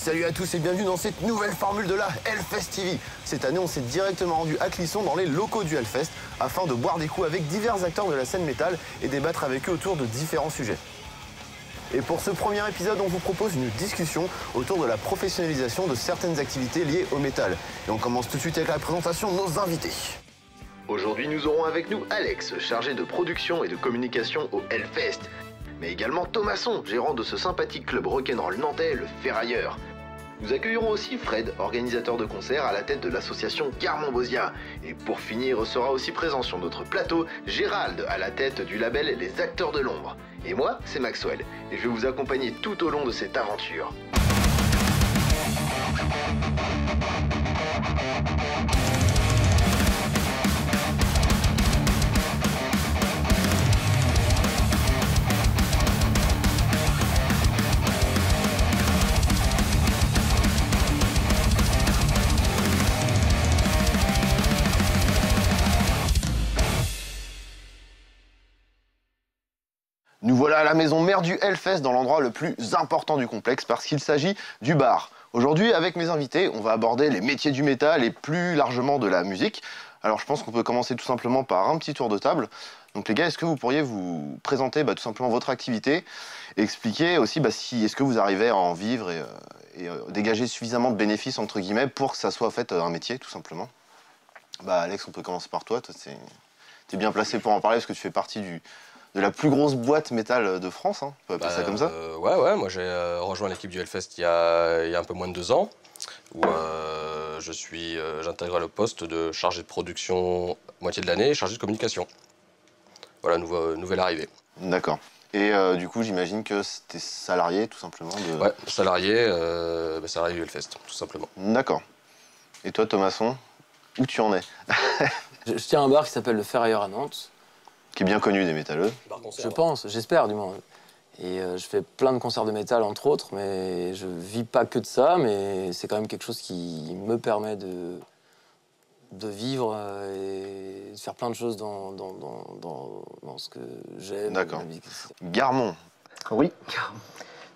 Salut à tous et bienvenue dans cette nouvelle formule de la Hellfest TV. Cette année, on s'est directement rendu à Clisson dans les locaux du Hellfest afin de boire des coups avec divers acteurs de la scène métal et débattre avec eux autour de différents sujets. Et pour ce premier épisode, on vous propose une discussion autour de la professionnalisation de certaines activités liées au métal. Et on commence tout de suite avec la présentation de nos invités. Aujourd'hui, nous aurons avec nous Alex, chargé de production et de communication au Hellfest. Mais également Thomasson, gérant de ce sympathique club rock'n'roll nantais, le Ferrailleur. Nous accueillerons aussi Fred, organisateur de concerts à la tête de l'association Garmon-Bosia. Et pour finir, sera aussi présent sur notre plateau Gérald, à la tête du label Les Acteurs de l'Ombre. Et moi, c'est Maxwell, et je vais vous accompagner tout au long de cette aventure. Nous voilà à la maison mère du Hellfest, dans l'endroit le plus important du complexe, parce qu'il s'agit du bar. Aujourd'hui, avec mes invités, on va aborder les métiers du métal et plus largement de la musique. Alors je pense qu'on peut commencer tout simplement par un petit tour de table. Donc les gars, est-ce que vous pourriez vous présenter tout simplement votre activité et expliquer aussi si est-ce que vous arrivez à en vivre et dégager suffisamment de bénéfices entre guillemets pour que ça soit en fait un métier tout simplement. Alex, on peut commencer par toi. Toi, t'es bien placé pour en parler parce que tu fais partie de la plus grosse boîte métal de France, hein. On peut appeler ça comme ça. Ouais, moi j'ai rejoint l'équipe du Hellfest il y a un peu moins de 2 ans, où j'intègre le poste de chargé de production moitié de l'année et chargé de communication. Voilà, nouvelle arrivée. D'accord. Et du coup, j'imagine que t'es salarié tout simplement de... Ouais, salarié du Hellfest, tout simplement. D'accord. Et toi, Thomasson, où tu en es? Je tiens un bar qui s'appelle le Ferrailleur à Nantes. Qui est bien connu des métalleux. Je pense, j'espère du moins. Et je fais plein de concerts de métal entre autres, mais je vis pas que de ça, mais c'est quand même quelque chose qui me permet de vivre et de faire plein de choses dans ce que j'aime. D'accord. Garmon. Oui,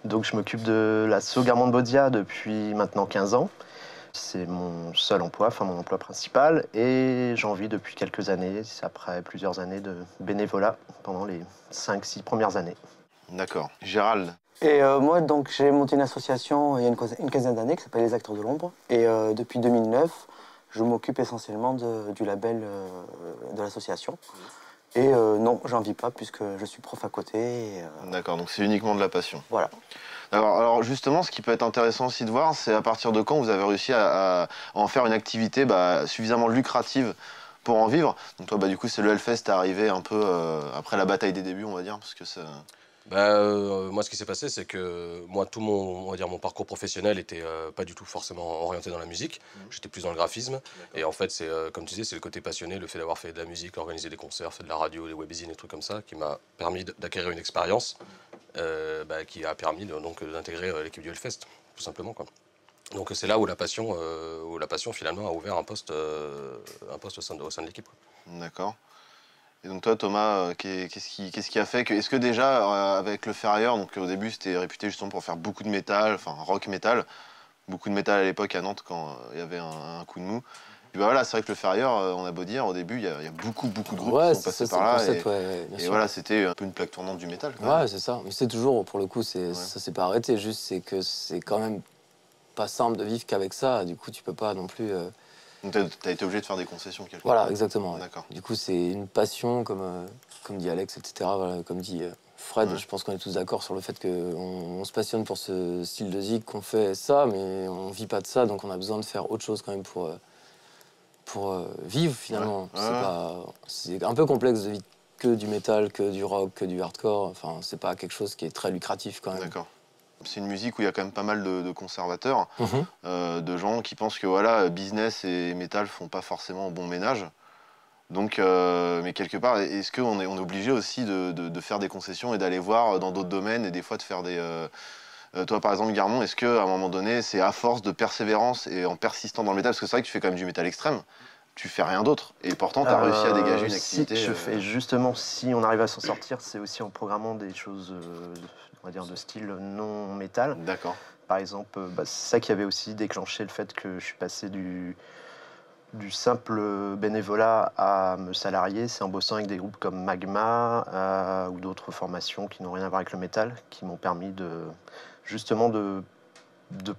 donc je m'occupe de l'asso Garmon-Bosia depuis maintenant 15 ans. C'est mon seul emploi, enfin mon emploi principal, et j'en vis depuis quelques années, après plusieurs années de bénévolat pendant les 5-6 premières années. D'accord. Gérald. Et moi, donc, j'ai monté une association il y a une quinzaine d'années qui s'appelle Les Acteurs de l'Ombre. Et depuis 2009, je m'occupe essentiellement du label de l'association. Et non, j'en vis pas puisque je suis prof à côté. D'accord, donc c'est uniquement de la passion. Voilà. Alors justement, ce qui peut être intéressant aussi de voir, c'est à partir de quand vous avez réussi à en faire une activité suffisamment lucrative pour en vivre. Donc toi, du coup, c'est le Hellfest arrivé un peu après la bataille des débuts, on va dire, parce que moi, ce qui s'est passé, c'est que moi, tout mon parcours professionnel était pas du tout forcément orienté dans la musique. J'étais plus dans le graphisme. Et en fait, c'est comme tu disais, c'est le côté passionné, le fait d'avoir fait de la musique, organiser des concerts, fait de la radio, des webzines, des trucs comme ça, qui m'a permis d'acquérir une expérience qui a permis d'intégrer l'équipe du Hellfest, tout simplement, quoi. Donc c'est là où la passion finalement a ouvert un poste au sein de l'équipe. D'accord. Et donc toi, Thomas, qu'est-ce qui a fait que... Est-ce que déjà, avec le Ferrailleur, donc au début, c'était réputé justement pour faire beaucoup de métal, enfin rock métal, beaucoup de métal à l'époque à Nantes quand il y avait un coup de mou. Et voilà, c'est vrai que le Ferrailleur, on a beau dire, au début, il y a beaucoup de groupes qui sont passés par là. Et voilà, c'était un peu une plaque tournante du métal. Ouais, c'est ça. Mais c'est toujours, pour le coup, ça s'est pas arrêté. Juste, c'est que c'est quand même pas simple de vivre qu'avec ça. Du coup, tu peux pas non plus... Donc t'as été obligé de faire des concessions quelque Voilà, part. exactement. Ouais. D'accord. Du coup, c'est une passion, comme dit Alex, etc. Voilà, comme dit Fred, je pense qu'on est tous d'accord sur le fait qu'on se passionne pour ce style de zik, qu'on fait ça, mais on vit pas de ça, donc on a besoin de faire autre chose quand même pour vivre finalement. C'est un peu complexe de vivre que du métal, que du rock, que du hardcore. Enfin, c'est pas quelque chose qui est très lucratif quand même. D'accord. C'est une musique où il y a quand même pas mal de conservateurs, de gens qui pensent que voilà, business et métal font pas forcément bon ménage. Donc, mais quelque part, est-ce qu'on est obligé aussi de faire des concessions et d'aller voir dans d'autres domaines et des fois de faire des... toi, par exemple, Garmon, est-ce qu'à un moment donné, c'est à force de persévérance et en persistant dans le métal, parce que c'est vrai que tu fais quand même du métal extrême, tu fais rien d'autre. Et pourtant, tu as réussi à dégager une activité... Si, je fais justement, si on arrive à s'en sortir, c'est aussi en programmant des choses, on va dire, de style non métal. D'accord. Par exemple, c'est ça qui avait aussi déclenché le fait que je suis passé du simple bénévolat à me salarier. C'est en bossant avec des groupes comme Magma ou d'autres formations qui n'ont rien à voir avec le métal, qui m'ont permis justement de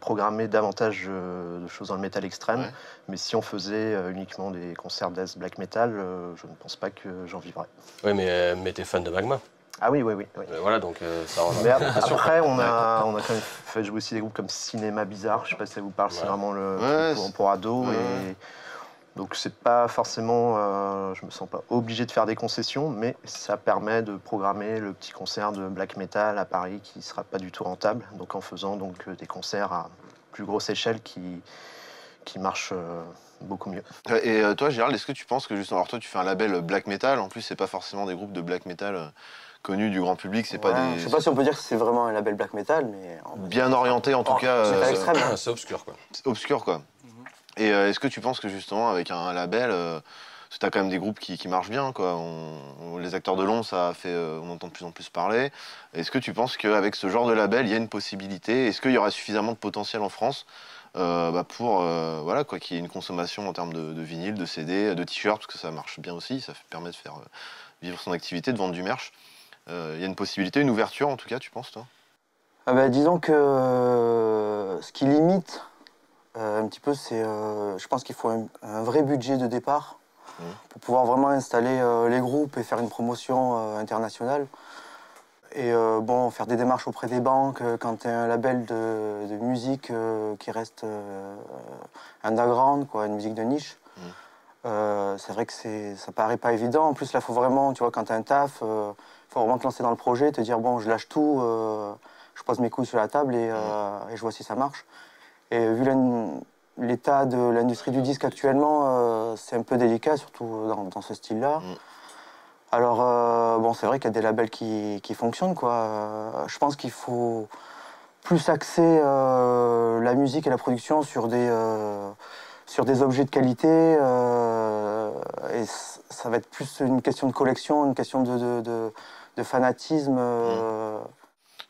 programmer davantage de choses dans le métal extrême. Ouais. Mais si on faisait uniquement des concerts death black metal, je ne pense pas que j'en vivrais. Oui, mais t'es fan de Magma. Ah oui. Voilà, donc ça rend Mais après, on a quand même fait jouer aussi des groupes comme Cinéma Bizarre, je sais pas si ça vous parle, c'est Ouais. vraiment le Ouais, truc pour ados. ouais. Et donc c'est pas forcément, je me sens pas obligé de faire des concessions, mais ça permet de programmer le petit concert de black metal à Paris qui sera pas du tout rentable, donc en faisant donc des concerts à plus grosse échelle qui marchent beaucoup mieux. Et toi, Gérald, est-ce que tu penses que justement, alors toi, tu fais un label black metal, en plus, c'est pas forcément des groupes de black metal connus du grand public, c'est pas Ouais, des... je sais pas si on peut dire que c'est vraiment un label black metal, mais bien orientés en tout cas, c'est pas extrême. c'est obscur, quoi. c'est obscur quoi. Et est-ce que tu penses que justement, avec un label, parce que t'as quand même des groupes qui marchent bien, quoi. Les acteurs de l'ombre, ça a fait, on entend de plus en plus parler. Est-ce que tu penses qu'avec ce genre de label, il y a une possibilité? Est-ce qu'il y aura suffisamment de potentiel en France pour voilà, quoi, qu'il y ait une consommation en termes de vinyle, de CD, de t-shirts, parce que ça marche bien aussi, ça permet de faire vivre son activité, de vendre du merch. Il y a une possibilité, une ouverture en tout cas, tu penses, toi? Disons que ce qui limite un petit peu, c'est, je pense qu'il faut un vrai budget de départ pour pouvoir vraiment installer les groupes et faire une promotion internationale. Et faire des démarches auprès des banques quand tu as un label de musique qui reste underground, quoi, une musique de niche. C'est vrai que ça paraît pas évident. En plus, là, il faut vraiment, tu vois, quand tu as un taf, faut vraiment te lancer dans le projet, te dire, bon, je lâche tout, je pose mes couilles sur la table et je vois si ça marche. Et vu l'état de l'industrie du disque actuellement, c'est un peu délicat, surtout dans ce style-là. Alors, c'est vrai qu'il y a des labels qui fonctionnent, quoi. Je pense qu'il faut plus axer la musique et la production sur des objets de qualité. Et ça va être plus une question de collection, une question de fanatisme.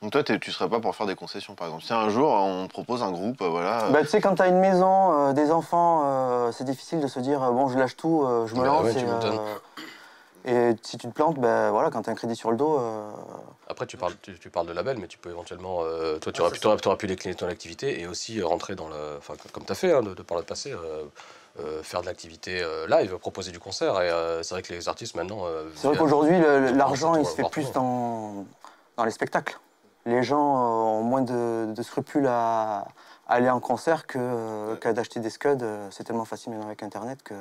Donc toi, tu serais pas pour faire des concessions, par exemple. Si un jour, on te propose un groupe, voilà... Tu sais, quand tu as une maison, des enfants, c'est difficile de se dire, bon, je lâche tout, je me lance. Ouais, tu m'étonnes. Et si tu te plantes, voilà, quand tu as un crédit sur le dos... Après, tu parles de label, mais tu peux éventuellement... toi, tu aurais pu décliner ton activité et aussi rentrer dans le... Enfin, comme tu as fait de par le passé, faire de l'activité live, proposer du concert. Et c'est vrai que les artistes, maintenant... c'est vrai qu'aujourd'hui, l'argent, il se fait voir plus tout le dans les spectacles. Les gens ont moins de scrupules à aller en concert qu'à d'acheter des scuds. C'est tellement facile maintenant avec Internet que...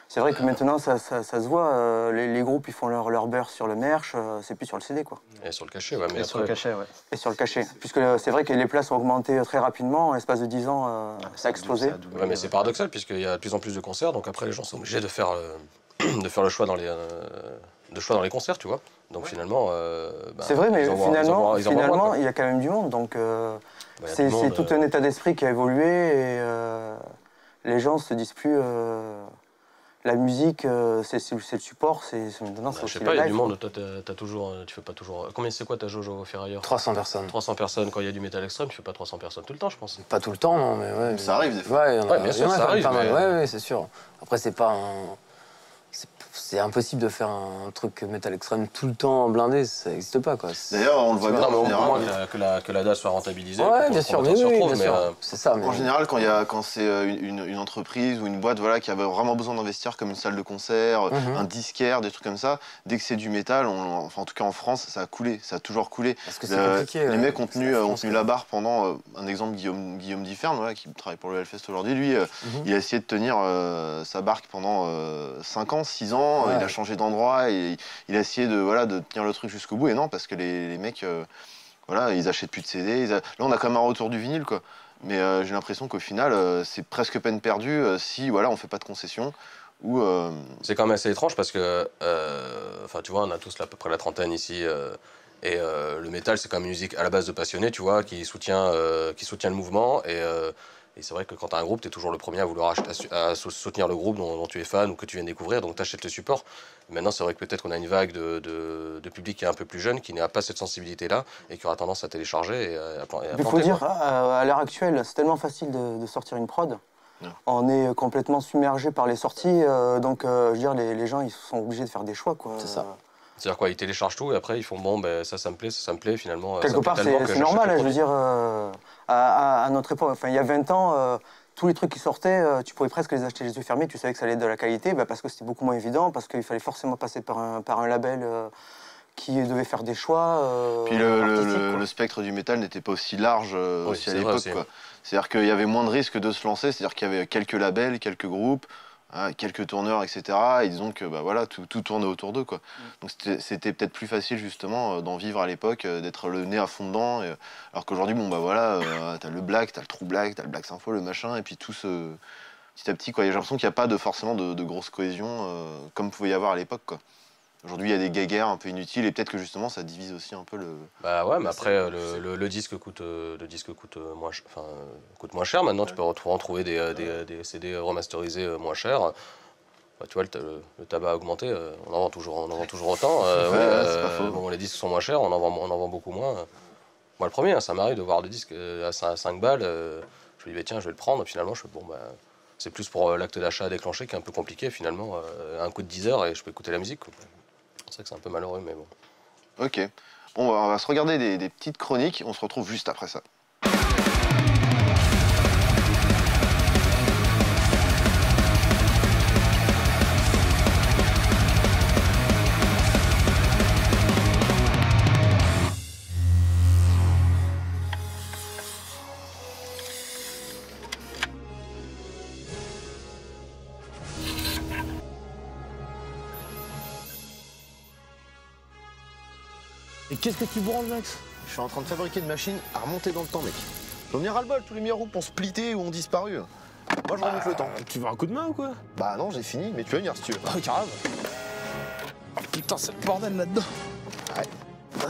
C'est vrai que maintenant, ça se voit. Les groupes, ils font leur beurre sur le merch, c'est plus sur le CD, quoi. Et sur le cachet, ouais. Mais Et sur le après, cachet, ouais. Et sur le cachet. Puisque c'est vrai que les places ont augmenté très rapidement. En l'espace de 10 ans, ça a explosé. ouais, mais c'est paradoxal, puisqu'il y a de plus en plus de concerts, donc après, les gens sont obligés de faire le choix dans les concerts, tu vois. Donc finalement... C'est vrai, mais finalement, quoi. il y a quand même du monde. Donc Il y a c'est du monde, tout un état d'esprit qui a évolué. Et les gens se disent plus... la musique, c'est le support, maintenant c'est je aussi sais pas, il y le a live. du monde, toi tu fais pas toujours... Combien c'est quoi ta jauge au Ferrailleur? 300 personnes. 300 personnes, quand il y a du métal extrême, tu fais pas 300 personnes tout le temps, je pense. Pas tout le temps, non, mais ouais. Ça arrive des fois. Ouais, Ouais, bien sûr, il y en a ça quand même arrive, pas mal. mais- Ouais, c'est sûr. Après, c'est pas un... C'est impossible de faire un truc métal extrême tout le temps blindé, ça n'existe pas, quoi. D'ailleurs, on le voit bien Non, mais en au général. moins que la DAS soit rentabilisée. Ouais, pour bien que sûr, le mais promoteur oui, s'y bien retrouve, sûr. mais, C'est ça, mais... En général, quand c'est une entreprise ou une boîte voilà, qui avait vraiment besoin d'investir comme une salle de concert, un disquaire, des trucs comme ça, dès que c'est du métal, enfin en tout cas en France, ça a coulé, ça a toujours coulé. Parce que c'est compliqué. Les mecs ont tenu France, la barre pendant, un exemple, Guillaume Differn, voilà, qui travaille pour le Hellfest aujourd'hui, lui, il a essayé de tenir sa barque pendant 5 ans, 6 ans, Ouais. il a changé d'endroit, et il a essayé de tenir le truc jusqu'au bout, et non, parce que les mecs, voilà, ils achètent plus de CD, là on a quand même un retour du vinyle, quoi. Mais j'ai l'impression qu'au final, c'est presque peine perdue si voilà, on fait pas de concessions. Ou c'est quand même assez étrange parce que, enfin, tu vois, on a tous là, à peu près la trentaine ici, et le métal, c'est quand même une musique à la base de passionnés, tu vois, qui soutient le mouvement. Et Et c'est vrai que quand tu as un groupe, tu es toujours le premier à vouloir soutenir le groupe dont tu es fan ou que tu viens découvrir, donc tu achètes le support. Maintenant, c'est vrai que peut-être qu'on a une vague de public qui est un peu plus jeune, qui n'a pas cette sensibilité-là et qui aura tendance à télécharger et à planter. Il faut dire, à l'heure actuelle, c'est tellement facile de sortir une prod. On est complètement submergé par les sorties, donc je veux dire, les gens ils sont obligés de faire des choix, quoi. C'est ça. C'est-à-dire quoi, ils téléchargent tout et après ils font bon, ben ça me plaît finalement. Quelque part, c'est normal, je veux dire, à notre époque, enfin il y a 20 ans, tous les trucs qui sortaient, tu pouvais presque les acheter les yeux fermés, tu savais que ça allait être de la qualité, parce que c'était beaucoup moins évident, parce qu'il fallait forcément passer par un label qui devait faire des choix. Puis le spectre du métal n'était pas aussi large aussi à l'époque. C'est-à-dire qu'il y avait moins de risques de se lancer, c'est-à-dire qu'il y avait quelques labels, quelques groupes, quelques tourneurs, etc. Et disons que bah, voilà, tout tournait autour d'eux, quoi. Donc c'était peut-être plus facile justement d'en vivre à l'époque, d'être le nez à fond dedans. Alors qu'aujourd'hui, bon bah voilà, t'as le black, t'as le true black, t'as le black sympho, le machin, et puis tout ce petit à petit, quoi. J'ai l'impression qu'il n'y a pas forcément de grosse cohésion comme pouvait y avoir à l'époque, quoi. Aujourd'hui, il y a des guéguerres un peu inutiles et peut-être que justement ça divise aussi un peu le. Bah ouais, mais après le disque coûte coûte moins cher. Maintenant, tu peux en trouver des CD remasterisés moins chers. Bah, tu vois, le tabac a augmenté, on en vend toujours autant. C'est pas faux. Bon, les disques sont moins chers, on en vend beaucoup moins. Moi, le premier, hein, ça m'arrive de voir des disques à 5 balles. Je me dis, bah, tiens, je vais le prendre. Finalement, c'est plus pour l'acte d'achat à déclencher qui est un peu compliqué. Finalement, un coup de 10 heures et je peux écouter la musique, quoi. C'est vrai que c'est un peu malheureux, mais bon. Ok. Bon, on va se regarder des petites chroniques. On se retrouve juste après ça. Et qu'est-ce que tu branles, Max? Je suis en train de fabriquer une machine à remonter dans le temps, mec. J'en ai ras-le-bol, tous les meilleurs groupes ont splitté ou ont disparu. Moi, je remonte le temps. Tu veux un coup de main ou quoi? Bah non, j'ai fini, mais tu vas venir si tu veux. Oh, carrément. Oh putain, c'est le bordel là-dedans. Ouais.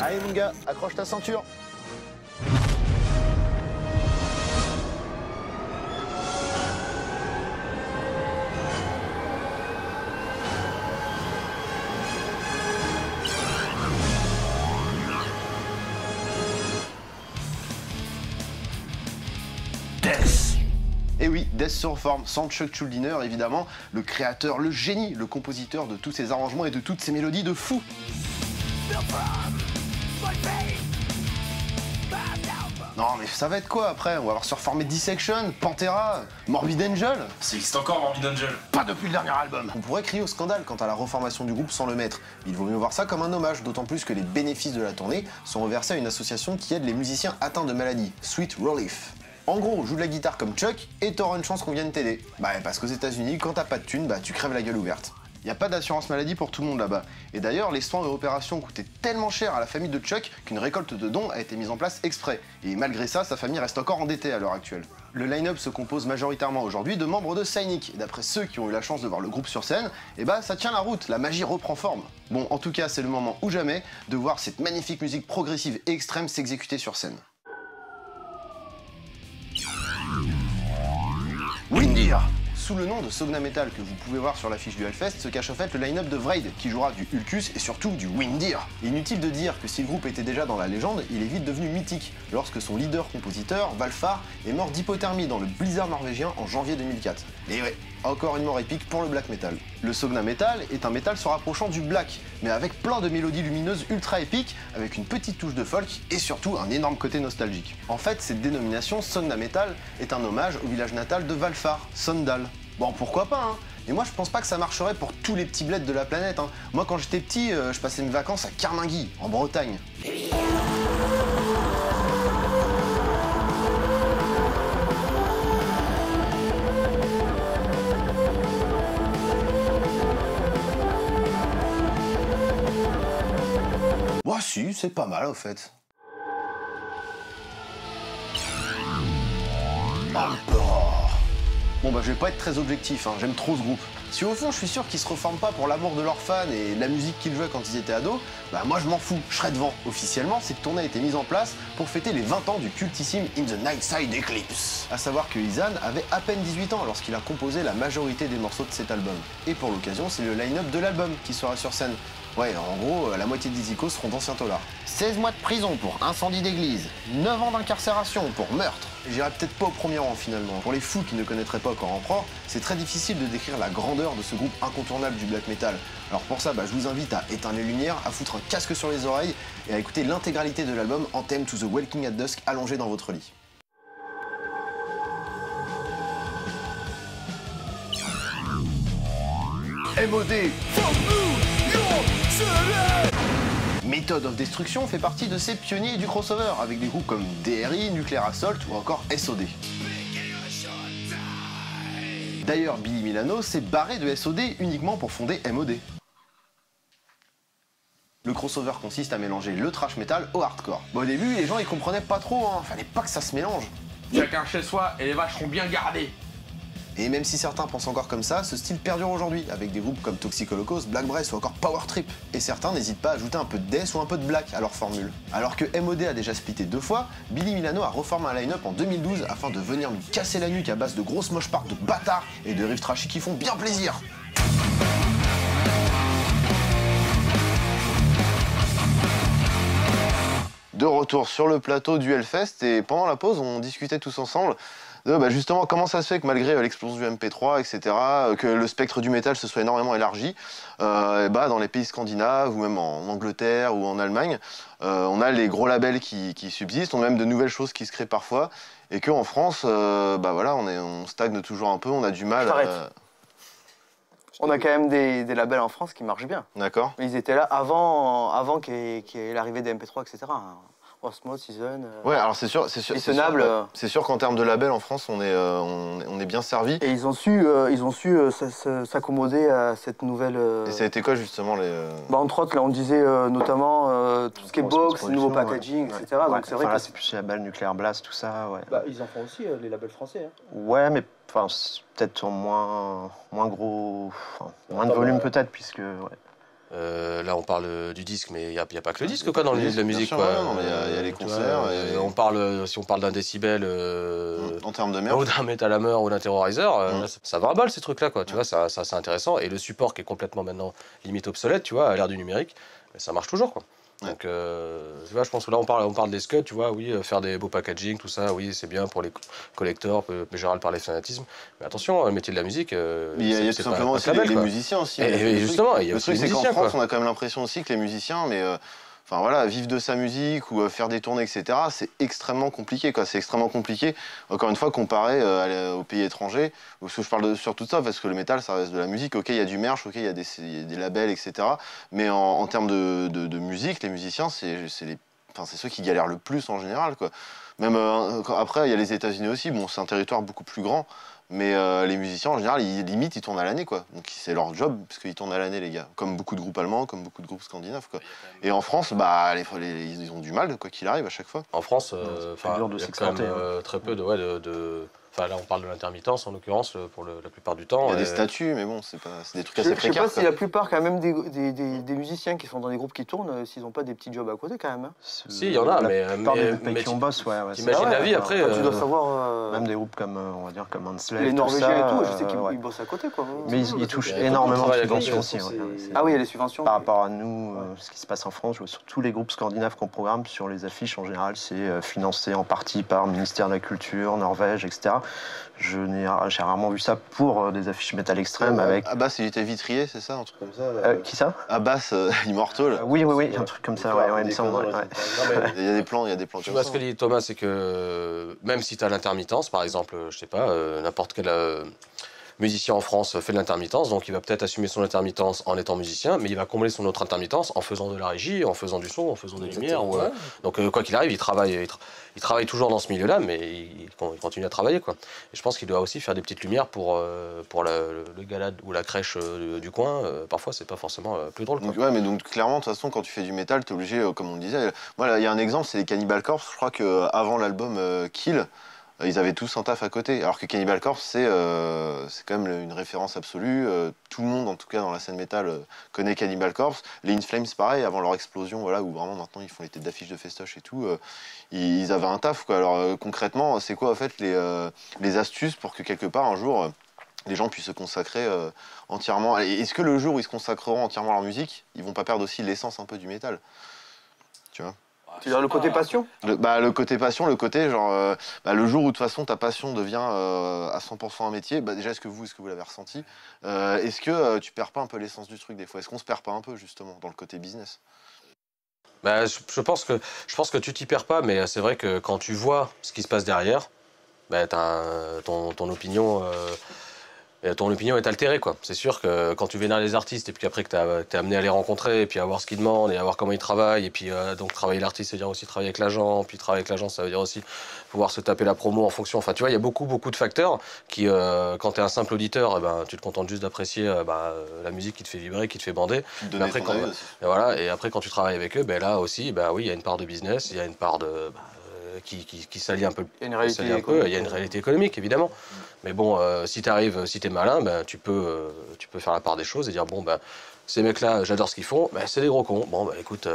Allez, mon gars, accroche ta ceinture. Et oui, Death sur forme, sans Chuck Schuldiner évidemment, le créateur, le génie, le compositeur de tous ces arrangements et de toutes ces mélodies de fou. Non mais ça va être quoi après? On va avoir surformé Dissection, Pantera, Morbid Angel. Ça existe encore Morbid Angel? Pas depuis le dernier album. On pourrait crier au scandale quant à la reformation du groupe sans le mettre. Il vaut mieux voir ça comme un hommage, d'autant plus que les bénéfices de la tournée sont reversés à une association qui aide les musiciens atteints de maladies, Sweet Relief. En gros, joue de la guitare comme Chuck et t'auras une chance qu'on vienne t'aider. Bah parce qu'aux États-Unis, quand t'as pas de thunes, bah tu crèves la gueule ouverte. Y a pas d'assurance maladie pour tout le monde là-bas. Et d'ailleurs, les soins et opérations coûtaient tellement cher à la famille de Chuck qu'une récolte de dons a été mise en place exprès. Et malgré ça, sa famille reste encore endettée à l'heure actuelle. Le line-up se compose majoritairement aujourd'hui de membres de Cynic. Et d'après ceux qui ont eu la chance de voir le groupe sur scène, et bah ça tient la route, la magie reprend forme. Bon, en tout cas, c'est le moment ou jamais de voir cette magnifique musique progressive et extrême s'exécuter sur scène. Windir! Sous le nom de Sogna Metal que vous pouvez voir sur l'affiche du Hellfest se cache en fait le line-up de Vraid qui jouera du Ulcus et surtout du Windir. Inutile de dire que si le groupe était déjà dans la légende, il est vite devenu mythique lorsque son leader-compositeur, Valfar, est mort d'hypothermie dans le blizzard norvégien en janvier 2004. Et ouais, encore une mort épique pour le black metal. Le Sogna Metal est un metal se rapprochant du black, mais avec plein de mélodies lumineuses ultra épiques, avec une petite touche de folk et surtout un énorme côté nostalgique. En fait, cette dénomination Sogna Metal est un hommage au village natal de Valfar, Sondal. Bon, pourquoi pas, hein? Mais moi, je pense pas que ça marcherait pour tous les petits bleds de la planète, hein. Moi, quand j'étais petit, je passais mes vacances à Kermingui, en Bretagne. Moi, si, c'est pas mal, au fait. Emperor. Bon bah je vais pas être très objectif, hein. J'aime trop ce groupe. Si au fond je suis sûr qu'ils se reforment pas pour l'amour de leurs fans et la musique qu'ils jouaient quand ils étaient ados, bah moi je m'en fous, je serai devant. Officiellement, cette tournée a été mise en place pour fêter les 20 ans du cultissime In the Nightside Eclipse. À savoir que Ihsahn avait à peine 18 ans lorsqu'il a composé la majorité des morceaux de cet album. Et pour l'occasion, c'est le line-up de l'album qui sera sur scène. Ouais, en gros, la moitié des icônes seront d'anciens taulards. 16 mois de prison pour incendie d'église, 9 ans d'incarcération pour meurtre. J'irai peut-être pas au premier rang finalement. Pour les fous qui ne connaîtraient pas Corps Empereur, c'est très difficile de décrire la grandeur de ce groupe incontournable du black metal. Alors pour ça, je vous invite à éteindre les lumières, à foutre un casque sur les oreilles et à écouter l'intégralité de l'album Anthem to the Waking at Dusk allongé dans votre lit. MOD. Method of Destruction fait partie de ces pionniers du crossover, avec des groupes comme DRI, Nuclear Assault ou encore SOD. D'ailleurs, Billy Milano s'est barré de SOD uniquement pour fonder MOD. Le crossover consiste à mélanger le thrash metal au hardcore. Bon, au début, les gens ils comprenaient pas trop, hein. Fallait pas que ça se mélange. Chacun chez soi et les vaches seront bien gardées. Et même si certains pensent encore comme ça, ce style perdure aujourd'hui, avec des groupes comme Toxic Holocaust, Black Breath ou encore Power Trip. Et certains n'hésitent pas à ajouter un peu de death ou un peu de black à leur formule. Alors que MOD a déjà splitté 2 fois, Billy Milano a reformé un line-up en 2012 afin de venir nous casser la nuque à base de grosses moche parts de bâtards et de riffs trashy qui font bien plaisir. De retour sur le plateau du Hellfest, et pendant la pause, on discutait tous ensemble de justement comment ça se fait que malgré l'explosion du MP3, etc., que le spectre du métal se soit énormément élargi, dans les pays scandinaves ou même en Angleterre ou en Allemagne, on a les gros labels qui subsistent, on a même de nouvelles choses qui se créent parfois, et qu'en France, on stagne toujours un peu, on a du mal. On a quand même des labels en France qui marchent bien. D'accord. Mais ils étaient là avant qu'il y ait l'arrivée des MP3, etc. Osmo, Season. Ouais, alors c'est sûr qu'en termes de label en France, on est bien servi. Et ils ont su s'accommoder à cette nouvelle. Et ça a été quoi justement les. Entre autres, là, on disait notamment tout ce qui est box, nouveau packaging, etc. Ouais. Donc c'est vrai que c'est plus les labels Nuclear Blast, tout ça. Ouais. Ils en font aussi les labels français. Hein. Ouais, mais c'est peut-être en moins gros, moins de volume peut-être puisque. Ouais. Là, on parle du disque, mais il n'y a pas que le disque quoi, dans la musique. Sûr, quoi. Il y a les concerts. Si on parle d'un décibel en termes de merde. ou d'un Metal Hammer ou d'un Terrorizer, ça va à balle ces trucs-là. Tu vois, ça c'est intéressant. Et le support qui est complètement maintenant limite obsolète, tu vois, à l'ère du numérique, ça marche toujours. Quoi. Donc, tu vois, je pense que là, on parle des scuds, tu vois, oui, faire des beaux packaging, tout ça, oui, c'est bien pour les collecteurs, mais général par les fanatismes. Mais attention, le métier de la musique, il y a tout simplement aussi les musiciens aussi. Et justement, il y a le aussi truc, les c'est musiciens. qu'en France, on a quand même l'impression aussi que les musiciens, vivre de sa musique ou faire des tournées, etc., c'est extrêmement compliqué, quoi. C'est extrêmement compliqué, encore une fois, comparé aux pays étrangers. Parce que je parle sur tout ça, parce que le métal, ça reste de la musique. Ok, il y a du merch, ok, il y a des labels, etc. Mais en termes de musique, les musiciens, c'est ceux qui galèrent le plus en général, quoi. Même après, il y a les États-Unis aussi. Bon, c'est un territoire beaucoup plus grand. Mais les musiciens, en général, ils tournent à l'année, quoi. Donc c'est leur job, parce qu'ils tournent à l'année, les gars. Comme beaucoup de groupes allemands, comme beaucoup de groupes scandinaves, quoi. Et en France, ils ont du mal, quoi qu'il arrive, à chaque fois. En France, c'est dur de s'exporter. Très peu de... Enfin, là, on parle de l'intermittence, en l'occurrence, pour la plupart du temps. Il y a des statuts, mais bon, c'est des trucs assez précaires. Je sais pas si la plupart, quand même, des musiciens qui sont dans des groupes qui tournent, s'ils n'ont pas des petits jobs à côté, quand même. Hein. Si, il y en a, mais qui on bosse, ouais. T'imagines la vie, après... Tu dois savoir... Même des groupes comme, on va dire, comme Enslaved, les Norvégiens et tout, je sais qu'ils bossent à côté, quoi. Mais ils touchent énormément de subventions aussi. Ah oui, il y a les subventions. Par rapport à nous, ce qui se passe en France, sur tous les groupes scandinaves qu'on programme, sur les affiches, en général, c'est financé en partie par le ministère de la Culture, Norvège, etc. J'ai rarement vu ça pour des affiches métal extrême avec... Abbas, il était vitrier, c'est ça, un truc comme ça qui ça? Abbas, Immortal. Oui, un truc comme ça, ouais, il me semble. Il y a des plans, Tu vois, ce que dit Thomas, c'est que même si tu as l'intermittence, par exemple, je sais pas, n'importe quel musicien en France fait de l'intermittence, donc il va peut-être assumer son intermittence en étant musicien, mais il va combler son autre intermittence en faisant de la régie, en faisant du son, en faisant des lumières. Donc quoi qu'il arrive, il travaille toujours dans ce milieu-là, mais il continue à travailler, quoi. Et je pense qu'il doit aussi faire des petites lumières pour le gala ou la crèche du coin. Parfois, c'est pas forcément plus drôle, quoi. Donc, mais donc clairement, de toute façon, quand tu fais du métal, t'es obligé, comme on disait. Moi, il y a un exemple, c'est les Cannibal Corpse. Je crois qu'avant l'album Kill, ils avaient tous un taf à côté. Alors que Cannibal Corpse, c'est quand même une référence absolue. Tout le monde, en tout cas dans la scène métal, connaît Cannibal Corpse. Les In Flames, pareil, avant leur explosion, voilà, où vraiment maintenant ils font les têtes d'affiche de festoche et tout, ils avaient un taf, quoi. Alors concrètement, c'est quoi en fait les astuces pour que quelque part un jour les gens puissent se consacrer entièrement. Est-ce que le jour où ils se consacreront entièrement à leur musique, ils vont pas perdre aussi l'essence un peu du métal? Tu vois? Tu veux dire le côté passion? Le côté passion, le côté genre, le jour où de toute façon ta passion devient à 100% un métier, déjà est-ce que vous l'avez ressenti? Est-ce que tu perds pas un peu l'essence du truc des fois? Est-ce qu'on se perd pas un peu justement dans le côté business? Je pense que tu t'y perds pas, mais c'est vrai que quand tu vois ce qui se passe derrière, ton opinion est altérée, quoi. C'est sûr que quand tu vénères les artistes et puis après que t'es amené à les rencontrer et puis à voir ce qu'ils demandent et à voir comment ils travaillent et puis donc travailler l'artiste, ça veut dire aussi travailler avec l'agent, puis travailler avec l'agent, ça veut dire aussi pouvoir se taper la promo en fonction. Enfin, tu vois, il y a beaucoup de facteurs qui, quand t'es un simple auditeur, tu te contentes juste d'apprécier la musique qui te fait vibrer, qui te fait bander. Mais après, et après, quand tu travailles avec eux, là aussi, oui, il y a une part de business, il y a une part de qui s'allie un peu. Il y a une réalité économique, évidemment. Mais bon, si t'es malin, tu peux faire la part des choses et dire bon, ces mecs-là, j'adore ce qu'ils font, c'est des gros cons. Bon, écoute,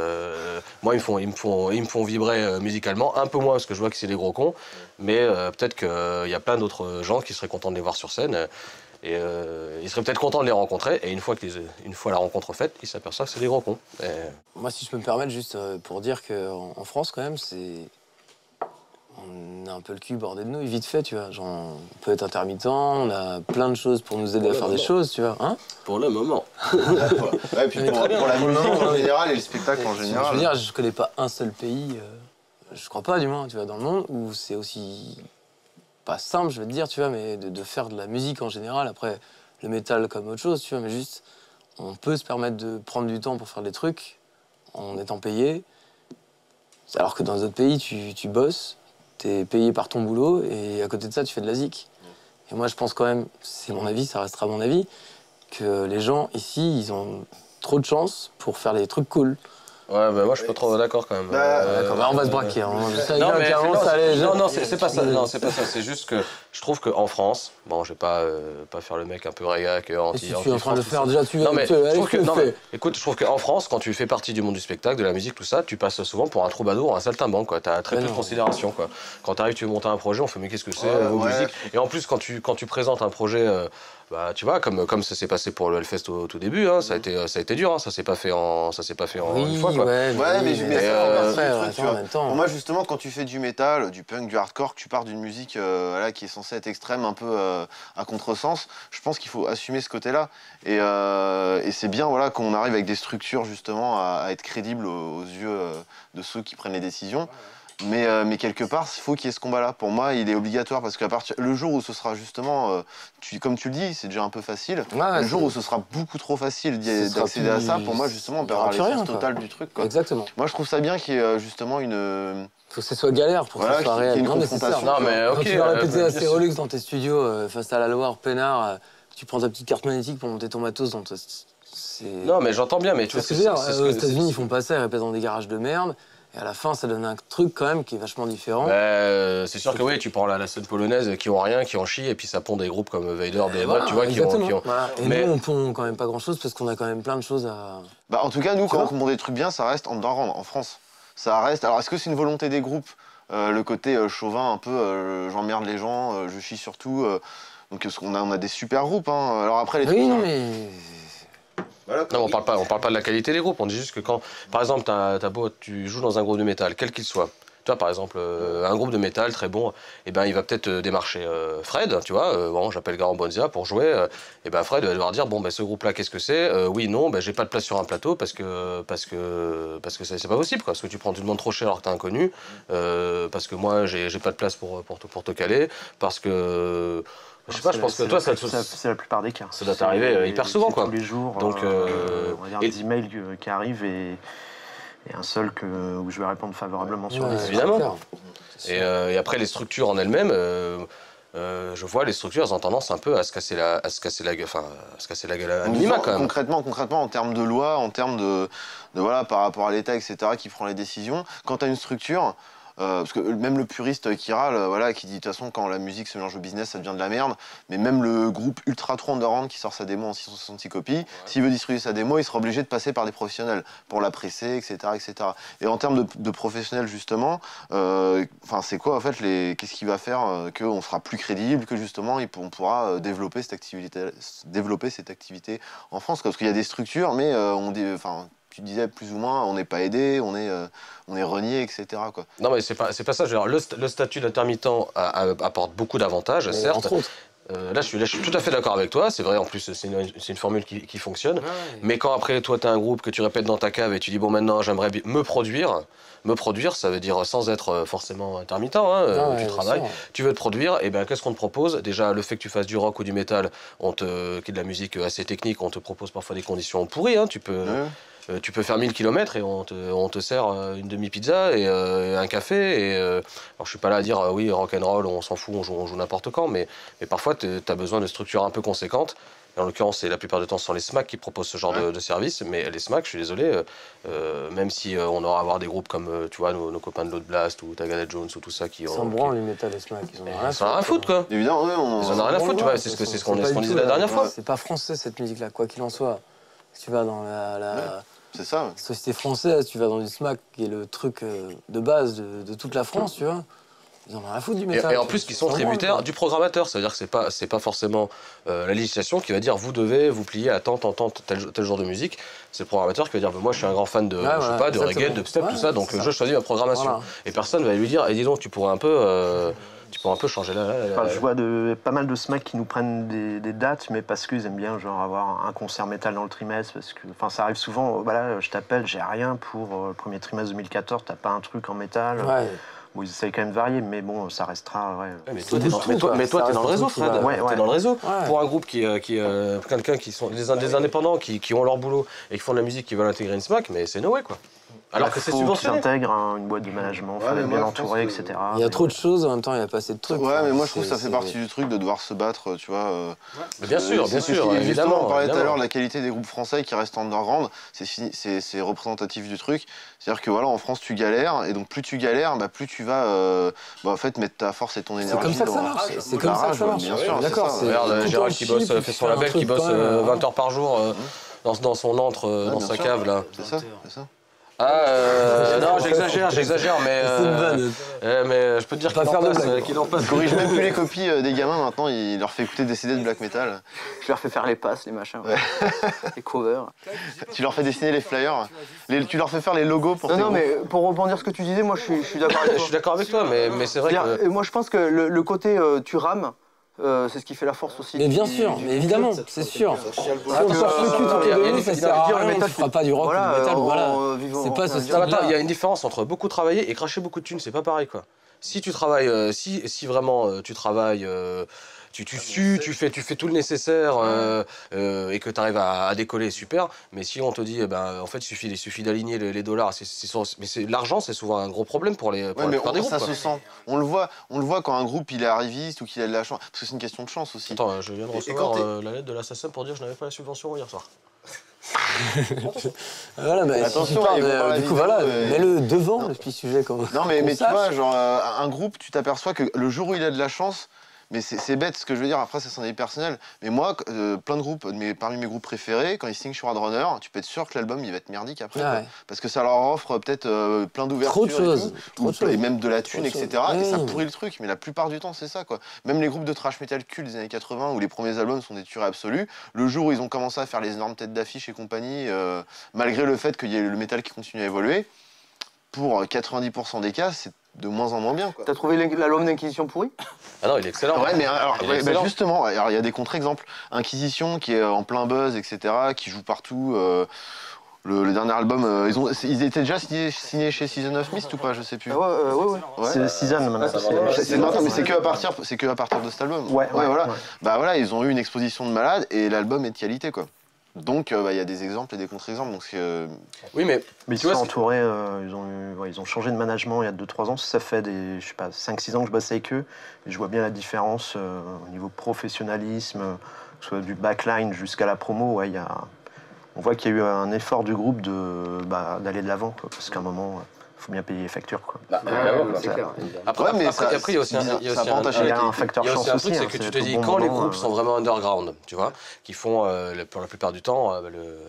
moi, ils me font vibrer musicalement, un peu moins parce que je vois que c'est des gros cons, mais peut-être qu'il y a plein d'autres gens qui seraient contents de les voir sur scène. Et ils seraient peut-être contents de les rencontrer. Et une fois la rencontre faite, ils s'aperçoivent que c'est des gros cons. Moi, si je peux me permettre, juste pour dire qu'en France, quand même, on a un peu le cul bordé de nouilles, vite fait, tu vois. Genre, on peut être intermittent, on a plein de choses pour nous aider à faire des choses, tu vois. Hein, pour le moment. Ouais, et puis pour la musique en général et le spectacle en général. Je veux dire, je connais pas un seul pays, je crois pas du moins, tu vois, dans le monde, où c'est aussi pas simple, je veux te dire, tu vois, mais de faire de la musique en général. Après, le métal comme autre chose, tu vois, mais juste, on peut se permettre de prendre du temps pour faire des trucs en étant payé. Alors que dans les autres pays, tu bosses, t'es payé par ton boulot, et à côté de ça, tu fais de la zik. Et moi, je pense quand même, c'est mon avis, ça restera mon avis, que les gens ici, ils ont trop de chance pour faire des trucs cool. Ouais, moi je suis pas trop d'accord quand même. On va se braquer. Hein. Non, c'est pas ça. Non, c'est pas ça. C'est juste que je trouve qu'en France, bon, je vais pas faire le mec un peu réac, anti. Si tu es en train de faire déjà, écoute, je trouve qu'en France, quand tu fais partie du monde du spectacle, de la musique, tout ça, tu passes souvent pour un troubadour, un saltimbanque, quoi. T'as très peu de considération, quoi. Quand t'arrives, tu veux monter un projet, on fait mais qu'est-ce que c'est, vos musiques. Et en plus, quand tu présentes un projet. Tu vois, comme ça s'est passé pour le Hellfest au tout début, hein, ça a été dur, hein, ça s'est pas fait en une fois, quoi. Mais en même temps. Pour moi, justement, quand tu fais du métal, du punk, du hardcore, que tu pars d'une musique qui est censée être extrême, un peu à contresens, je pense qu'il faut assumer ce côté-là. Et c'est bien, voilà, qu'on arrive avec des structures justement à être crédibles aux yeux de ceux qui prennent les décisions. Mais quelque part, il faut qu'il y ait ce combat-là. Pour moi, il est obligatoire parce qu'à partir le jour où ce sera justement, comme tu le dis, c'est déjà un peu facile. Le jour où ce sera beaucoup trop facile d'accéder à ça, pour moi, justement, on perdra l'essence totale du truc, quoi. Exactement. Moi, je trouve ça bien qu'il y ait justement une. Faut que ce soit galère pour que ce soit réel. Non, mais c'est ça. Non, mais quand tu vas répéter assez relux dans tes studios face à la Loire, peinard, tu prends ta petite carte magnétique pour monter ton matos dans Non, mais j'entends bien, mais tu vois, ce que je veux dire. Aux États-Unis, ils font pas ça, ils répètent dans des garages de merde. Et à la fin, ça donne un truc quand même qui est vachement différent. C'est sûr que oui, tu prends la scène polonaise qui ont rien, qui en chie, et puis ça pond des groupes comme Vader, Behemoth, tu vois, qui ont. Voilà. Et mais nous, on pond quand même pas grand-chose parce qu'on a quand même plein de choses à. En tout cas, nous, quand on pond des trucs bien, ça reste underground en France. Ça reste. Alors, est-ce que c'est une volonté des groupes, le côté chauvin, un peu, j'emmerde les gens, je chie surtout. Donc, on a des super groupes. Hein. Alors après, les trucs. Oui, non, mais. Voilà, non, on parle pas de la qualité des groupes, on dit juste que quand, par exemple, tu joues dans un groupe de métal, quel qu'il soit, tu vois, par exemple, un groupe de métal très bon, il va peut-être démarcher Fred, tu vois, bon, j'appelle Garant Bonzia pour jouer, Fred va devoir dire, bon, ce groupe-là, qu'est-ce que c'est? Oui, non, j'ai pas de place sur un plateau parce que c'est pas possible, quoi, parce que tu prends du monde trop cher alors que t'es inconnu, parce que moi, j'ai pas de place pour te caler, parce que... Je sais pas, je pense que toi, c'est la plupart des cas. Ça doit t'arriver hyper souvent, quoi. Tous les jours, donc, on va dire des emails qui arrivent et un seul où je vais répondre favorablement sur les évidemment. Et après, les structures en elles-mêmes, je vois les structures, elles ont tendance un peu à se casser la gueule à minima, quand même. Concrètement, en termes de loi, en termes de voilà, par rapport à l'État, etc., qui prend les décisions, quand tu as une structure, parce que même le puriste qui râle, voilà, qui dit de toute façon quand la musique se mélange au business, ça devient de la merde. Mais même le groupe ultra trop underground qui sort sa démo en 666 copies, s'il veut distribuer sa démo, il sera obligé de passer par des professionnels pour la presser, etc., etc. Et en termes de professionnels justement, c'est quoi en fait qu'est-ce qui va faire qu'on sera plus crédible, que justement on pourra développer cette activité en France, parce qu'il y a des structures, mais tu disais plus ou moins, on n'est pas aidé, on est renié, etc. quoi. Non, mais c'est pas ça. Genre, le statut d'intermittent apporte beaucoup d'avantages, certes. Entre autres. Là, je suis tout à fait d'accord avec toi. C'est vrai, en plus, c'est une formule qui fonctionne. Ouais. Mais quand après, toi, tu as un groupe que tu répètes dans ta cave et tu dis, bon, maintenant, j'aimerais me produire, ça veut dire sans être forcément intermittent, hein, tu travailles, tu veux te produire, et bien qu'est-ce qu'on te propose? Déjà, le fait que tu fasses du rock ou du métal, qui est de la musique assez technique, on te propose parfois des conditions pourries, hein, tu peux faire 1000 km et on te sert une demi-pizza et un café. Alors je suis pas là à dire oui, rock'n'roll, on s'en fout, on joue n'importe quand, mais parfois tu as besoin de structures un peu conséquentes. Et en l'occurrence, la plupart du temps, ce sont les SMAC qui proposent ce genre de service. Mais les SMAC, je suis désolé, même si on aura à avoir des groupes comme tu vois, nos copains de Load Blast ou Tagada Jones ou tout ça qui ont. Ils s'en branlent, les métal, les SMAC. Ils en ont rien à foutre, quoi. Évidemment, ils en ont rien à foutre, tu vois. C'est ce qu'on disait la dernière fois. C'est pas français cette musique-là, quoi qu'il en soit. Si tu vas dans c'est ça. Société française, tu vas dans du SMAC, qui est le truc de base de toute la France, tu vois. Ils en ont rien à foutre du métal. Et en plus, ils sont tributaires du programmateur. Ça veut dire que c'est pas forcément la législation qui va dire vous devez vous plier à tel genre de musique. C'est le programmateur qui va dire moi je suis un grand fan de de reggae, de step, tout ça, donc je choisis ma programmation. Voilà. Et personne va lui dire dis donc tu pourrais un peu changer je vois pas mal de SMAC qui nous prennent des dates, mais parce qu'ils aiment bien genre avoir un concert métal dans le trimestre, parce que ça arrive souvent, voilà, je t'appelle, j'ai rien pour le premier trimestre 2014, t'as pas un truc en métal. Ouais. Bon, ils essayent quand même de varier, mais bon, ça restera. Ouais. Mais toi, t'es dans le réseau, Fred. T'es dans le réseau. Pour un groupe quelqu'un qui sont des indépendants qui ont leur boulot et qui font de la musique, qui veulent intégrer une SMAC, mais c'est no way, quoi. Alors que c'est subventionné. Ils intègrent une boîte de management, faut être bien entouré, etc. Il y a trop de choses, en même temps, il n'y a pas assez de trucs. Ouais, mais moi je trouve que ça fait partie du truc de devoir se battre, tu vois. Bien sûr, évidemment. On parlait tout à l'heure de la qualité des groupes français qui restent underground, c'est représentatif du truc. C'est-à-dire que voilà, en France tu galères, et donc plus tu galères, plus tu vas en fait mettre ta force et ton énergie. C'est comme ça que ça marche. C'est comme ça que ça marche. Bien sûr, d'accord. Regarde, Gérald qui fait son label, qui bosse 20 heures par jour dans son antre, dans sa cave là. C'est ça. Non, j'exagère, mais je peux te dire qu'il en passe. Il corrige même plus les copies des gamins maintenant, il leur fait écouter des CD de black metal. Je leur fais faire les passes, les machins, les covers. Tu leur fais dessiner les flyers, tu leur fais faire les logos pour Non, mais pour rebondir ce que tu disais, moi je suis d'accord avec toi. Je suis d'accord avec toi, mais c'est vrai que... Moi je pense que le côté tu rames, c'est ce qui fait la force aussi. Mais bien sûr, mais évidemment, c'est sûr. Si on sort le cul toutes les 2 minutes, ça sert à rien, tu feras pas du rock ou du métal, voilà. C'est pas ce style-là. Il y a une différence entre beaucoup travailler et cracher beaucoup de thunes, c'est pas pareil, quoi. Si tu travailles, si vraiment tu travailles, tu sues, tu fais tout le nécessaire et que tu arrives à décoller, super. Mais si on te dit, en fait, il suffit d'aligner les dollars, mais l'argent, c'est souvent un gros problème pour la plupart des groupes. Ça se sent. On le voit quand un groupe il est arriviste ou qu'il a de la chance. Parce que c'est une question de chance aussi. Attends, je viens de recevoir la lettre de l'assassin pour dire que je n'avais pas la subvention hier soir. Voilà, mais attention, du coup, voilà, mets-le devant le petit sujet. Non, mais tu vois, genre, un groupe, tu t'aperçois que le jour où il a de la chance, mais c'est bête ce que je veux dire, après ça c'en est personnel, mais moi, plein de groupes, parmi mes groupes préférés, quand ils signent sur Roadrunner, tu peux être sûr que l'album il va être merdique après, parce que ça leur offre peut-être plein d'ouvertures, et même de la thune, etc. Et ça pourrit le truc, mais la plupart du temps c'est ça, quoi. Même les groupes de thrash metal cul des années 80, où les premiers albums sont des tueries absolues, le jour où ils ont commencé à faire les énormes têtes d'affiche et compagnie, malgré le fait qu'il y ait le métal qui continue à évoluer, pour 90% des cas, c'est de moins en moins bien, quoi. T'as trouvé l'album d'Inquisition pourri? Ah non, il est excellent. Ouais, mais alors, justement, il y a des contre-exemples. Inquisition qui est en plein buzz, etc., qui joue partout. Le dernier album, ils étaient déjà signés chez Season of Mist ou pas? Je sais plus. Ouais. C'est Season maintenant. Mais c'est que à partir de cet album. Ouais, voilà. Ouais. Bah voilà, ils ont eu une exposition de malade et l'album est de qualité, quoi. Donc il y a des exemples et des contre-exemples. Donc, oui, mais ils sont entourés, ils ont changé de management il y a 2-3 ans. Ça fait des 5-6 ans que je bosse avec eux. Et je vois bien la différence au niveau professionnalisme, que ce soit du backline jusqu'à la promo. On voit qu'il y a eu un effort du groupe d'aller de l'avant, parce qu'à un moment, faut bien payer les factures, quoi. C'est clair. Après, Ouais, mais après, il y a aussi ça peut entacher Il y la a un qualité. facteur Il y a chance aussi un aussi. truc, c'est hein, que tu c'est te au dis, bon quand les moment, groupes sont vraiment underground, tu vois, qui font, pour la plupart du temps,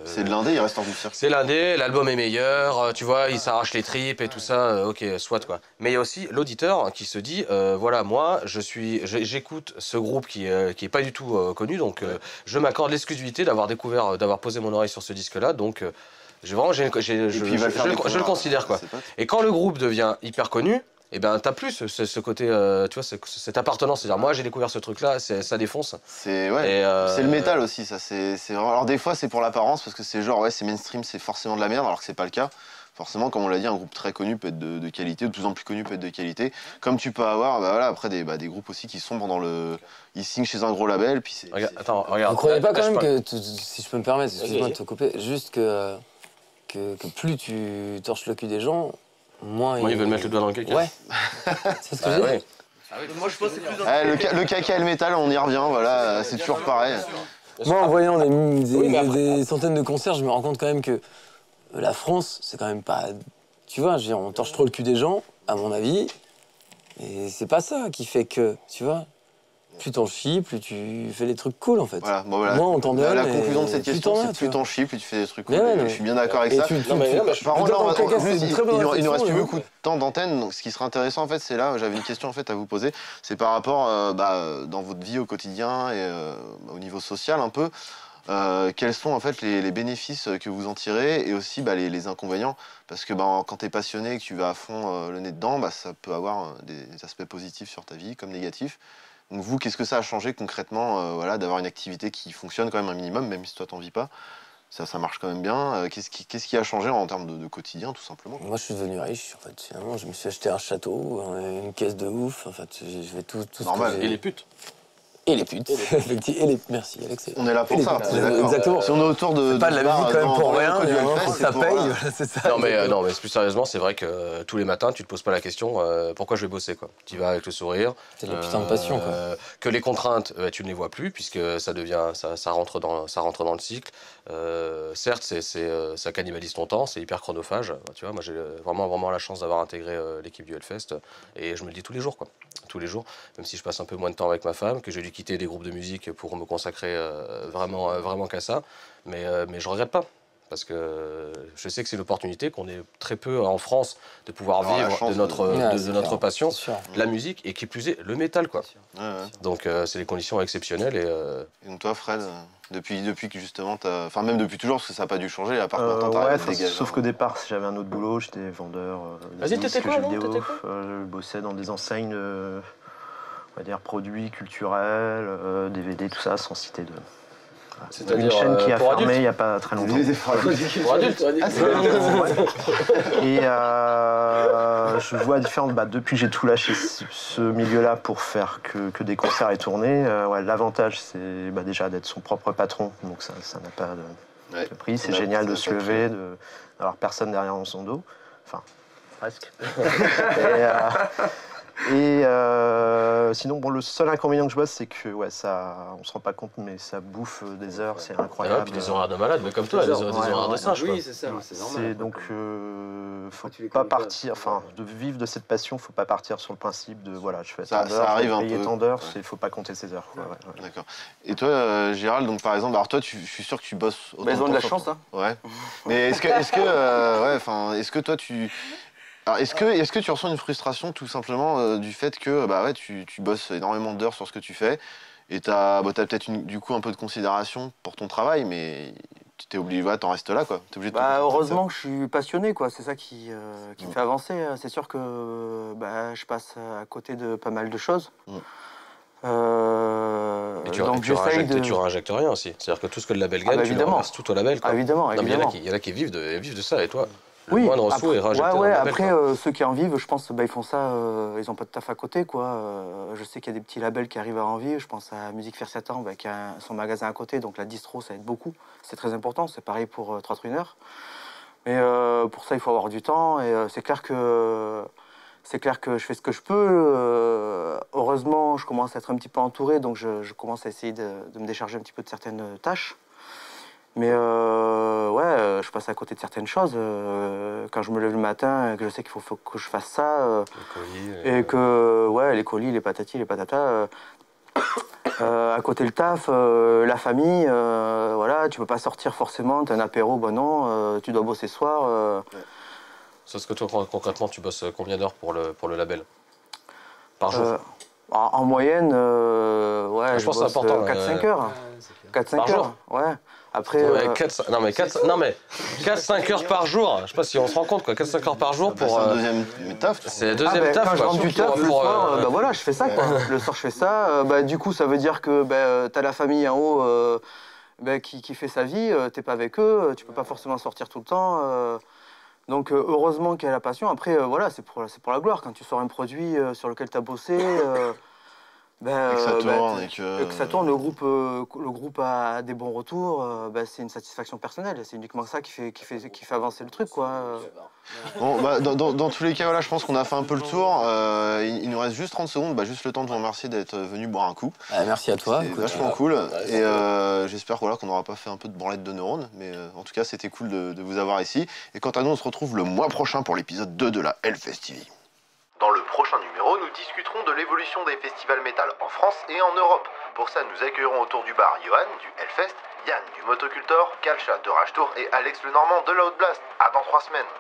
C'est de l'indé, il reste en bout de circuit. c'est l'indé, l'album est meilleur, tu vois, il s'arrache les tripes et tout ça, ok, soit quoi. Mais il y a aussi l'auditeur qui se dit, voilà, moi, j'écoute ce groupe qui est pas du tout connu, donc je m'accorde l'exclusivité d'avoir découvert, d'avoir posé mon oreille sur ce disque-là, donc je le considère quoi. Et quand le groupe devient hyper connu, et ben t'as plus ce côté, tu vois, cette appartenance, c'est-à-dire moi j'ai découvert ce truc-là, ça défonce. C'est le métal aussi, ça. C'est vraiment... Alors des fois c'est pour l'apparence parce que c'est genre ouais c'est mainstream, c'est forcément de la merde alors que c'est pas le cas. Forcément, comme on l'a dit, un groupe très connu peut être de qualité, de plus en plus connu peut être de qualité. Comme tu peux avoir, bah voilà, après des groupes aussi qui sont pendant le, ils signent chez un gros label, puis c'est. Attends, regarde. Vous croyez pas quand même que, si je peux me permettre, excuse-moi de te couper, juste que plus tu torches le cul des gens, moins ils veulent mettre le doigt dans le caca. Ouais. C'est ce que je veux dire. Moi je pense que c'est plus Le caca et le métal, on y revient, voilà, c'est toujours pareil. Moi, en voyant des centaines de concerts, je me rends compte quand même que la France, c'est quand même pas... Tu vois, je veux dire, on torche trop le cul des gens, à mon avis, et c'est pas ça qui fait que, tu vois, plus t'en chies, plus tu fais des trucs cool, en fait. Voilà, bon, voilà. Moi, on t'en donne, la conclusion de cette question, c'est plus tu t'en chies, plus tu fais des trucs cool. Ouais, Je suis bien d'accord avec ça. Par contre, là, il nous reste plus beaucoup de temps d'antenne, donc ce qui serait intéressant, en fait, c'est là, j'avais une question, en fait, à vous poser, c'est par rapport, dans votre vie au quotidien et au niveau social, un peu, quels sont en fait les bénéfices que vous en tirez et aussi les inconvénients parce que quand tu es passionné et que tu vas à fond le nez dedans, ça peut avoir des aspects positifs sur ta vie comme négatifs. Donc vous, qu'est-ce que ça a changé concrètement d'avoir une activité qui fonctionne quand même un minimum, même si toi t'en vis pas, ça marche quand même bien. Qu'est-ce qui a changé en termes de quotidien tout simplement? Moi je suis devenu riche en fait, finalement je me suis acheté un château, une caisse de ouf, en fait je vais tout normal. Et les putes. Et les putes, merci Alex. On est là pour ça, exactement. Si on est autour de... pas de la musique quand même pour rien, faut que ça paye, c'est ça. Non mais plus sérieusement, c'est vrai que tous les matins, tu te poses pas la question pourquoi je vais bosser quoi. Tu y vas avec le sourire. C'est de la putain de passion quoi. Que les contraintes, tu ne les vois plus puisque ça rentre dans le cycle. Certes, ça cannibalise ton temps, c'est hyper chronophage. Tu vois, moi j'ai vraiment la chance d'avoir intégré l'équipe du Hellfest et je me le dis tous les jours quoi. Tous les jours, même si je passe un peu moins de temps avec ma femme, que j'ai dû quitter des groupes de musique pour me consacrer vraiment qu'à ça, mais je regrette pas. Parce que je sais que c'est l'opportunité qu'on ait très peu en France de pouvoir vivre de notre passion, la musique, et qui plus est le métal quoi. Donc c'est des conditions exceptionnelles. Et donc toi Fred, depuis que justement enfin même depuis toujours parce que ça n'a pas dû changer à part maintenant t'arrêtes de dégager. Sauf qu'au départ j'avais un autre boulot, j'étais vendeur de disques, jeux vidéo, je bossais dans des enseignes on va dire produits culturels, DVD, tout ça, sans citer de... C'est-à-dire une chaîne qui a fermé il n'y a pas très longtemps. Pour adultes. Et je vois la différence, depuis que j'ai tout lâché ce milieu-là pour faire que des concerts et tourner, l'avantage c'est déjà d'être son propre patron, donc ça n'a pas de prix, c'est génial de se lever, d'avoir personne derrière son dos, enfin presque. Et sinon, le seul inconvénient que je vois, c'est que on se rend pas compte, mais ça bouffe des heures, c'est incroyable. Et puis des horaires de malade, mais comme toi, des horaires de singe. Oui, c'est ça, c'est normal. Donc, faut pas partir, de vivre de cette passion, faut pas partir sur le principe de je fais tant d'heures, je vais payer tant d'heures, faut pas compter ses heures. D'accord. Et toi, Gérald, donc par exemple, alors toi, je suis sûr que tu bosses. Ils ont de la chance, hein. Ouais. Mais est-ce que toi, alors, est-ce que tu ressens une frustration tout simplement du fait que tu bosses énormément d'heures sur ce que tu fais et t'as peut-être du coup un peu de considération pour ton travail, mais tu t'es obligé, t'en restes là quoi. T'es obligé de heureusement que je suis passionné quoi, c'est ça qui me fait avancer. C'est sûr que je passe à côté de pas mal de choses. Et tu réinjectes rien aussi. C'est-à-dire que tout ce que le label gagne, tu le reverses tout au label. Quoi. Évidemment. Il y en a qui vivent de ça et toi. Le Oui, moindre sou est réinjecté dans le label, après, ceux qui en vivent, je pense, ils font ça, ils n'ont pas de taf à côté, quoi. Je sais qu'il y a des petits labels qui arrivent à en vivre. Je pense à Musique Faire 7 ans, qui a son magasin à côté, donc la distro, ça aide beaucoup. C'est très important, c'est pareil pour Trois Runeurs. Mais pour ça, il faut avoir du temps, et c'est clair que je fais ce que je peux. Heureusement, je commence à être un petit peu entouré, donc je commence à essayer de me décharger un petit peu de certaines tâches. Mais ouais, je passe à côté de certaines choses. Quand je me lève le matin, que je sais qu'il faut que je fasse ça, et que ouais, les colis, les patatis, les patatas. À côté le taf, la famille, voilà, tu peux pas sortir forcément, t'as un apéro, bon non, tu dois bosser ce soir. Parce que toi, concrètement, tu bosses combien d'heures pour le label? Par jour? En moyenne, ouais, je pense que bosse c'est important, 4-5 heures. 4-5 Par heures, jour? ouais. Après, Ouais, 4-5 heures par jour. Je sais pas si on se rend compte, quoi. 4-5 heures par jour pour. C'est un deuxième taf. C'est le deuxième taf. Quand je quoi. rentre du taf, le soir, bah voilà, je fais ça, quoi. Le soir, je fais ça. Bah, du coup, ça veut dire que bah, t'as la famille en haut bah, qui fait sa vie, t'es pas avec eux, tu peux pas forcément sortir tout le temps. Donc, heureusement qu'il y a la passion. Après, voilà, c'est pour la gloire. Quand tu sors un produit sur lequel t'as bossé. Et que ça tourne, et que ça tourne, le groupe a des bons retours, c'est une satisfaction personnelle. C'est uniquement ça qui fait avancer le truc, quoi. Bon, bah, dans tous les cas, voilà, je pense qu'on a fait un peu le tour. Il nous reste juste 30 secondes, bah, juste le temps de vous remercier d'être venu boire un coup. Merci à toi. C'était vachement cool. Et j'espère voilà, qu'on n'aura pas fait un peu de branlette de neurones. Mais en tout cas, c'était cool de vous avoir ici. Et quant à nous, on se retrouve le mois prochain pour l'épisode 2 de la Hellfest TV. Dans le prochain numéro, nous discuterons de l'évolution des festivals métal en France et en Europe. Pour ça, nous accueillerons autour du bar Johan du Hellfest, Yann du Motocultor, Kalcha de Rage Tour et Alex le Normand de la Haute Blast. À dans 3 semaines.